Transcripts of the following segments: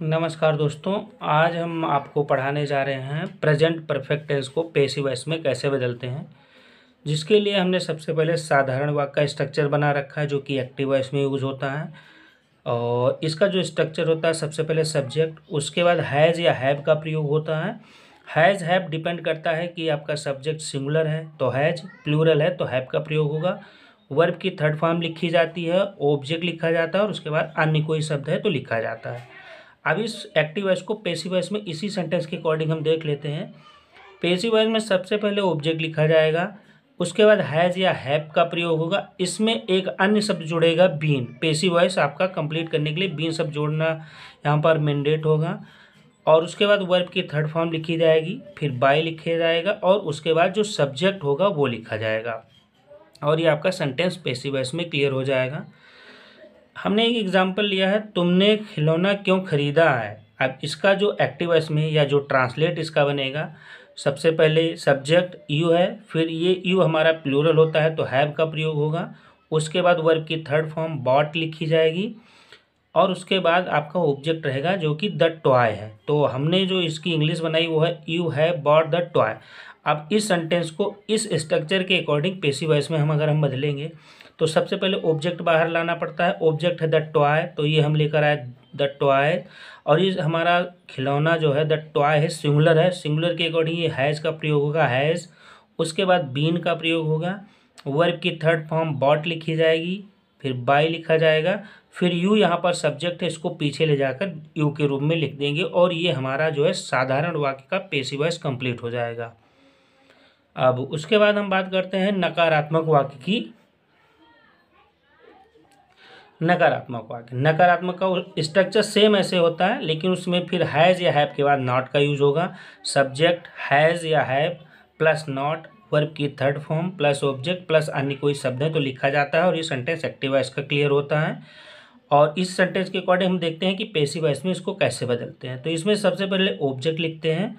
नमस्कार दोस्तों। आज हम आपको पढ़ाने जा रहे हैं प्रेजेंट परफेक्ट टेंस को पैसिव वॉइस में कैसे बदलते हैं। जिसके लिए हमने सबसे पहले साधारण वाक्य का स्ट्रक्चर बना रखा है जो कि एक्टिव वॉइस में यूज़ होता है। और इसका जो स्ट्रक्चर होता है, सबसे पहले सब्जेक्ट, उसके बाद हैज़ या हैव का प्रयोग होता है। हैज़ हैव डिपेंड करता है कि आपका सब्जेक्ट सिंगुलर है तो हैज़, प्लूरल है तो हैव का प्रयोग होगा। वर्ब की थर्ड फॉर्म लिखी जाती है, ऑब्जेक्ट लिखा जाता है और उसके बाद अन्य कोई शब्द है तो लिखा जाता है। अब इस एक्टिव वॉइस को पैसिव वॉइस में इसी सेंटेंस के अकॉर्डिंग हम देख लेते हैं। पैसिव वॉइस में सबसे पहले ऑब्जेक्ट लिखा जाएगा, उसके बाद हैज़ या हैव का प्रयोग होगा। इसमें एक अन्य शब्द जुड़ेगा, बीन। पैसिव वॉइस आपका कंप्लीट करने के लिए बीन शब्द जोड़ना यहाँ पर मैंडेट होगा। और उसके बाद वर्ब की थर्ड फॉर्म लिखी जाएगी, फिर बाय लिखा जाएगा और उसके बाद जो सब्जेक्ट होगा वो लिखा जाएगा। और ये आपका सेंटेंस पैसिव वॉइस में क्लियर हो जाएगा। हमने एक एग्जाम्पल लिया है, तुमने खिलौना क्यों खरीदा है। अब इसका जो एक्टिव वॉइस में या जो ट्रांसलेट इसका बनेगा, सबसे पहले सब्जेक्ट यू है, फिर ये यू हमारा प्लूरल होता है तो हैव का प्रयोग होगा। उसके बाद वर्ब की थर्ड फॉर्म बॉट लिखी जाएगी और उसके बाद आपका ऑब्जेक्ट रहेगा जो कि द टॉय है। तो हमने जो इसकी इंग्लिश बनाई वो है you have bought the toy. अब इस सेंटेंस को इस स्ट्रक्चर के अकॉर्डिंग पैसिव वॉइस में अगर हम बदलेंगे तो सबसे पहले ऑब्जेक्ट बाहर लाना पड़ता है। ऑब्जेक्ट है द टॉय, तो ये हम लेकर आए द टॉय। और ये हमारा खिलौना जो है द टॉय है, सिंगुलर है, सिंगुलर के अकॉर्डिंग ये हैज़ का प्रयोग होगा, हैज़। उसके बाद बीन का प्रयोग होगा, वर्ब की थर्ड फॉर्म बॉट लिखी जाएगी, फिर बाय लिखा जाएगा, फिर यू यहाँ पर सब्जेक्ट है, इसको पीछे ले जाकर यू के रूप में लिख देंगे और ये हमारा जो है साधारण वाक्य का पैसिव वॉइस कंप्लीट हो जाएगा। अब उसके बाद हम बात करते हैं नकारात्मक वाक्य की। नकारात्मक वाक्य, नकारात्मक का स्ट्रक्चर सेम ऐसे होता है, लेकिन उसमें फिर हैज़ या हैव के बाद नॉट का यूज होगा। सब्जेक्ट हैज़ या हैव प्लस नॉट, वर्ब की third form plus object plus अन्य कोई शब्द है तो लिखा जाता है और ये सेंटेंस एक्टिव वॉइस का क्लियर होता है। और इस सेंटेंस के अकॉर्डिंग हम देखते हैं कि पैसिव वॉइस में इसको कैसे बदलते हैं। तो इसमें सबसे पहले ऑब्जेक्ट लिखते हैं,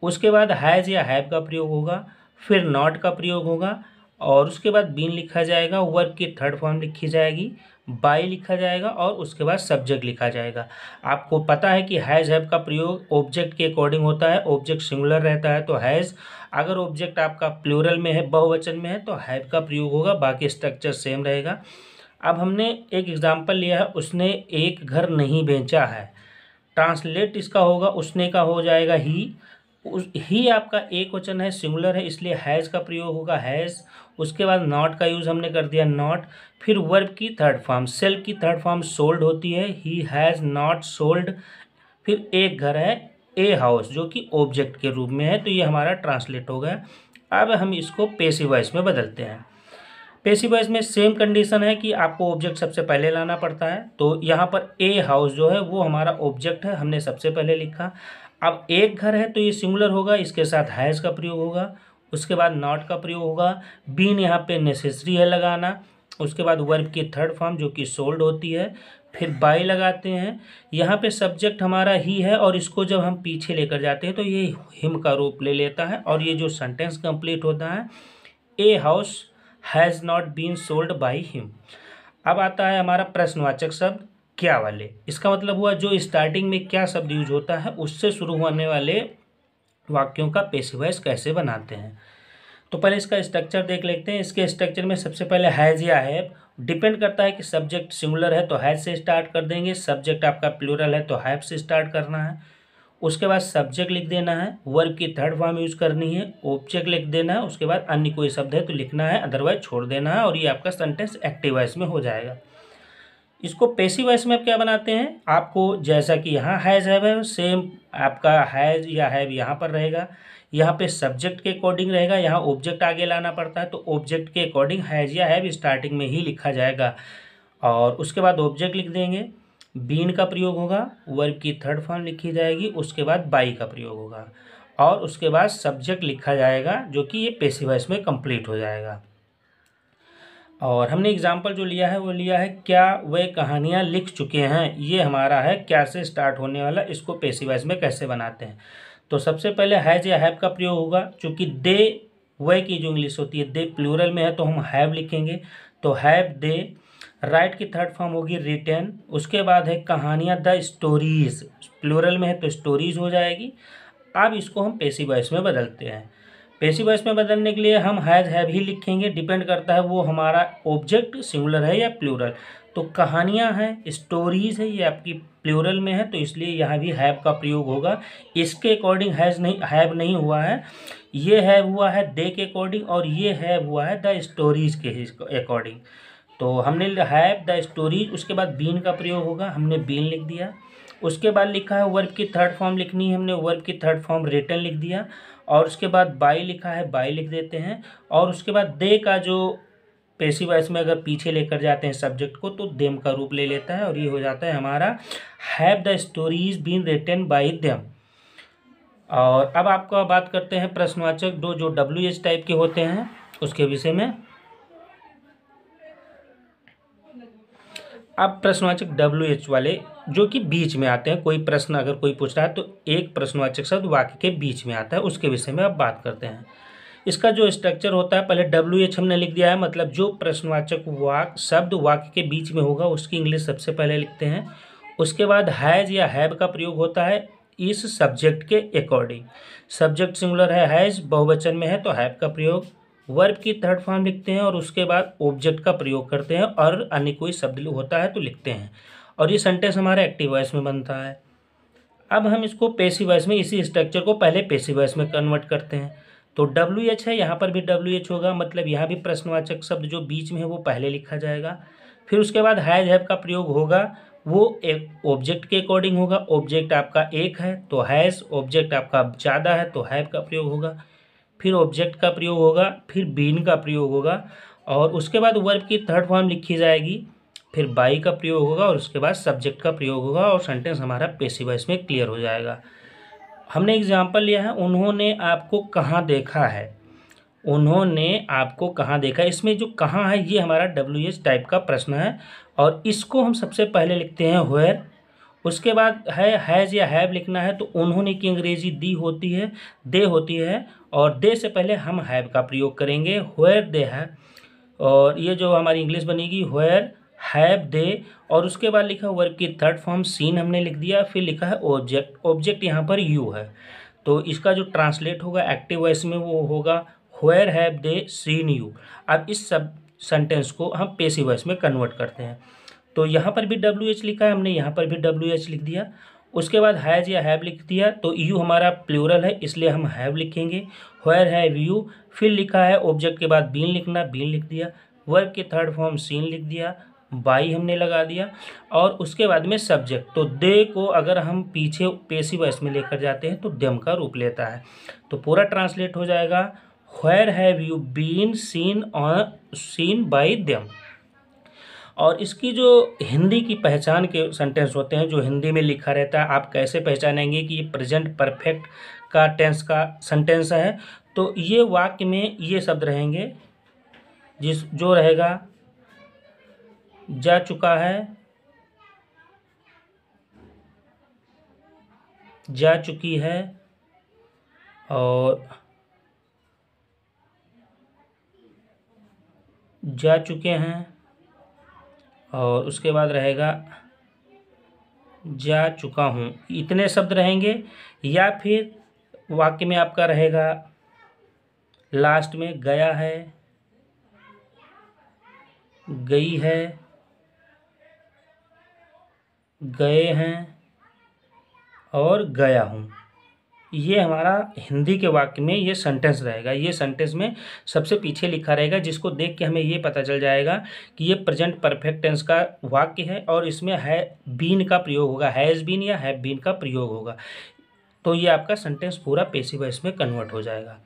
उसके बाद हैज़ या हैव का प्रयोग होगा, फिर नॉट का प्रयोग होगा और उसके बाद बीन लिखा जाएगा, वर्ब की थर्ड फॉर्म लिखी जाएगी, बाय लिखा जाएगा और उसके बाद सब्जेक्ट लिखा जाएगा। आपको पता है कि हैज़ हैव का प्रयोग ऑब्जेक्ट के अकॉर्डिंग होता है। ऑब्जेक्ट सिंगुलर रहता है तो हैज़, अगर ऑब्जेक्ट आपका प्लूरल में है, बहुवचन में है, तो हैव का प्रयोग होगा। बाकी स्ट्रक्चर सेम रहेगा। अब हमने एक एग्जाम्पल लिया है, उसने एक घर नहीं बेचा है। ट्रांसलेट इसका होगा, उसने का हो जाएगा ही। ही आपका एक वचन है, सिंगुलर है, इसलिए हैज़ का प्रयोग होगा, हैज़। उसके बाद नॉट का यूज़ हमने कर दिया, नॉट। फिर वर्ब की थर्ड फॉर्म, सेल की थर्ड फॉर्म सोल्ड होती है, ही हैज़ नॉट सोल्ड। फिर एक घर है, ए हाउस, जो कि ऑब्जेक्ट के रूप में है, तो ये हमारा ट्रांसलेट हो गया। अब हम इसको पैसिव वॉइस में बदलते हैं। पैसिव वॉइस में सेम कंडीशन है कि आपको ऑब्जेक्ट सबसे पहले लाना पड़ता है। तो यहाँ पर ए हाउस जो है वो हमारा ऑब्जेक्ट है, हमने सबसे पहले लिखा। अब एक घर है तो ये सिंगुलर होगा, इसके साथ हैज़ का प्रयोग होगा, उसके बाद नॉट का प्रयोग होगा, बीन यहाँ पे नेसेसरी है लगाना, उसके बाद वर्ब की थर्ड फॉर्म जो कि सोल्ड होती है, फिर बाय लगाते हैं। यहाँ पे सब्जेक्ट हमारा ही है और इसको जब हम पीछे लेकर जाते हैं तो ये हिम का रूप ले लेता है और ये जो सेंटेंस कंप्लीट होता है, a house has not been sold by him. अब आता है हमारा प्रश्नवाचक शब्द क्या वाले। इसका मतलब हुआ जो स्टार्टिंग में क्या शब्द यूज होता है उससे शुरू होने वाले वाक्यों का पैसिव वॉइस कैसे बनाते हैं। तो पहले इसका स्ट्रक्चर देख लेते हैं। इसके स्ट्रक्चर में सबसे पहले हैज़ या हैव, डिपेंड करता है कि सब्जेक्ट सिंगुलर है तो हैज़ से स्टार्ट कर देंगे, सब्जेक्ट आपका प्लूरल है तो हैव से स्टार्ट करना है। उसके बाद सब्जेक्ट लिख देना है, वर्ब की थर्ड फॉर्म यूज करनी है, ऑब्जेक्ट लिख देना है, उसके बाद अन्य कोई शब्द है तो लिखना है, अदरवाइज छोड़ देना है और ये आपका सेंटेंस एक्टिव वॉइस में हो जाएगा। इसको पैसिव वॉइस में क्या बनाते हैं, आपको जैसा कि यहाँ हैज़ है सेम आपका हैज़ या हैव यहाँ पर रहेगा। यहाँ पे सब्जेक्ट के अकॉर्डिंग रहेगा, यहाँ ऑब्जेक्ट आगे लाना पड़ता है तो ऑब्जेक्ट के अकॉर्डिंग हैज़ या हैव स्टार्टिंग में ही लिखा जाएगा और उसके बाद ऑब्जेक्ट लिख देंगे, बीन का प्रयोग होगा, वर्ब की थर्ड फॉर्म लिखी जाएगी, उसके बाद बाई का प्रयोग होगा और उसके बाद सब्जेक्ट लिखा जाएगा जो कि ये पैसिव वॉइस में कंप्लीट हो जाएगा। और हमने एग्जाम्पल जो लिया है वो लिया है क्या वे कहानियाँ लिख चुके हैं। ये हमारा है क्या से स्टार्ट होने वाला, इसको पैसिव वॉइस में कैसे बनाते हैं। तो सबसे पहले हैज़ या हैव का प्रयोग होगा, चूँकि दे वे की जो इंग्लिश होती है दे प्लूरल में है तो हम हैव लिखेंगे, तो हैव दे राइट की थर्ड फॉर्म होगी रिटेन। उसके बाद है कहानियाँ, द स्टोरीज, प्लूरल में है तो स्टोरीज हो जाएगी। अब इसको हम पेसिव वॉइस में बदलते हैं। पेसिव वॉइस में बदलने के लिए हम हैज़ हैव ही लिखेंगे, डिपेंड करता है वो हमारा ऑब्जेक्ट सिंगुलर है या प्लूरल। तो कहानियाँ हैं, स्टोरीज है, ये आपकी प्लूरल में है तो इसलिए यहाँ भी हैव का प्रयोग होगा। इसके अकॉर्डिंग हैव नहीं हुआ है, ये हैव हुआ है दे के अकॉर्डिंग, और ये हैव हुआ है द स्टोरीज के अकॉर्डिंग। तो हमने हैव द स्टोरीज, उसके बाद बीन का प्रयोग होगा, हमने बीन लिख दिया। उसके बाद लिखा है वर्ब की थर्ड फॉर्म लिखनी है, हमने वर्ब की थर्ड फॉर्म रिटन लिख दिया। और उसके बाद बाई लिखा है, बाई लिख देते हैं। और उसके बाद दे का जो पेसिव वॉइस में अगर पीछे लेकर जाते हैं सब्जेक्ट को तो देम का रूप ले लेता है, और ये हो जाता है हमारा have the stories been written by them. और अब आपको बात करते हैं प्रश्नवाचक दो जो WH टाइप के होते हैं उसके विषय में। अब प्रश्नवाचक WH वाले जो कि बीच में आते हैं, कोई प्रश्न अगर कोई पूछ रहा है तो एक प्रश्नवाचक शब्द वाक्य के बीच में आता है, उसके विषय में अब बात करते हैं। इसका जो स्ट्रक्चर होता है, पहले WH हमने लिख दिया है, मतलब जो प्रश्नवाचक शब्द वाक्य के बीच में होगा उसकी इंग्लिश सबसे पहले लिखते हैं। उसके बाद हैज़ या हैव का प्रयोग होता है इस सब्जेक्ट के अकॉर्डिंग। सब्जेक्ट सिंगुलर है, हैज़ बहुवचन में है तो हैव का प्रयोग। वर्ब की थर्ड फॉर्म लिखते हैं और उसके बाद ऑब्जेक्ट का प्रयोग करते हैं, और अन्य कोई शब्द होता है तो लिखते हैं, और ये सेंटेंस हमारा एक्टिव वॉइस में बनता है। अब हम इसको पेसिव वॉइस में, इसी स्ट्रक्चर को पहले पेसिव वॉइस में कन्वर्ट करते हैं। तो WH है, यहाँ पर भी WH होगा, मतलब यहाँ भी प्रश्नवाचक शब्द जो बीच में है वो पहले लिखा जाएगा। फिर उसके बाद हैज़ हैव का प्रयोग होगा, वो एक ऑब्जेक्ट के अकॉर्डिंग होगा। ऑब्जेक्ट आपका एक है तो हैज़, ऑब्जेक्ट आपका ज़्यादा है तो हैव का प्रयोग होगा। फिर ऑब्जेक्ट का प्रयोग होगा, फिर बीन का प्रयोग होगा, और उसके बाद वर्ब की थर्ड फॉर्म लिखी जाएगी, फिर बाई का प्रयोग होगा, और उसके बाद सब्जेक्ट का प्रयोग होगा, और सेंटेंस हमारा पेसिव वॉइस में क्लियर हो जाएगा। हमने एग्जाम्पल लिया है, उन्होंने आपको कहाँ देखा है। उन्होंने आपको कहाँ देखा है, इसमें जो कहाँ है ये हमारा WH टाइप का प्रश्न है, और इसको हम सबसे पहले लिखते हैं व्हेयर। उसके बाद है हैज़ या हैव लिखना है तो उन्होंने की अंग्रेजी दी होती है, दे होती है, और दे से पहले हम हैव का प्रयोग करेंगे, व्हेयर दे हैव। और ये जो हमारी इंग्लिश बनेगी व्हेयर हैव दे। और उसके बाद लिखा वर्ब की थर्ड फॉर्म सीन हमने लिख दिया। फिर लिखा है ऑब्जेक्ट, ऑब्जेक्ट यहाँ पर यू है, तो इसका जो ट्रांसलेट होगा एक्टिव वॉइस में वो होगा where have they seen you. अब इस सब सेंटेंस को हम पेसिव वॉइस में कन्वर्ट करते हैं। तो यहाँ पर भी WH लिखा है, हमने यहाँ पर भी WH लिख दिया। उसके बाद हैज़ या हैव लिख दिया, तो यू हमारा प्लूरल है इसलिए हम हैव लिखेंगे, व्हेयर हैव यू। फिर लिखा है ऑब्जेक्ट के बाद बीन लिखना, बीन लिख दिया। वर्ब के थर्ड फॉर्म सीन लिख दिया, बाई हमने लगा दिया, और उसके बाद में सब्जेक्ट। तो दे को अगर हम पीछे पेसिव वॉइस में लेकर जाते हैं तो देम का रूप लेता है। तो पूरा ट्रांसलेट हो जाएगा where have you been seen by them. और इसकी जो हिंदी की पहचान के सेंटेंस होते हैं जो हिंदी में लिखा रहता है, आप कैसे पहचानेंगे कि ये प्रेजेंट परफेक्ट का टेंस का सेंटेंस है। तो ये वाक्य में ये शब्द रहेंगे, जो रहेगा जा चुका है, जा चुकी है, और जा चुके हैं, और उसके बाद रहेगा जा चुका हूँ। इतने शब्द रहेंगे। या फिर वाक्य में आपका रहेगा लास्ट में गया है, गई है, गए हैं, और गया हूँ। ये हमारा हिंदी के वाक्य में ये सेंटेंस रहेगा। ये सेंटेंस में सबसे पीछे लिखा रहेगा, जिसको देख के हमें ये पता चल जाएगा कि ये प्रेजेंट परफेक्ट टेंस का वाक्य है, और इसमें है बीन का प्रयोग होगा, हैज़ बीन या हैव बीन का प्रयोग होगा। तो ये आपका सेंटेंस पूरा पेसिव वॉइस में कन्वर्ट हो जाएगा।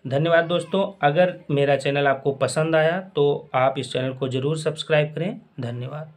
धन्यवाद दोस्तों। अगर मेरा चैनल आपको पसंद आया तो आप इस चैनल को ज़रूर सब्सक्राइब करें। धन्यवाद।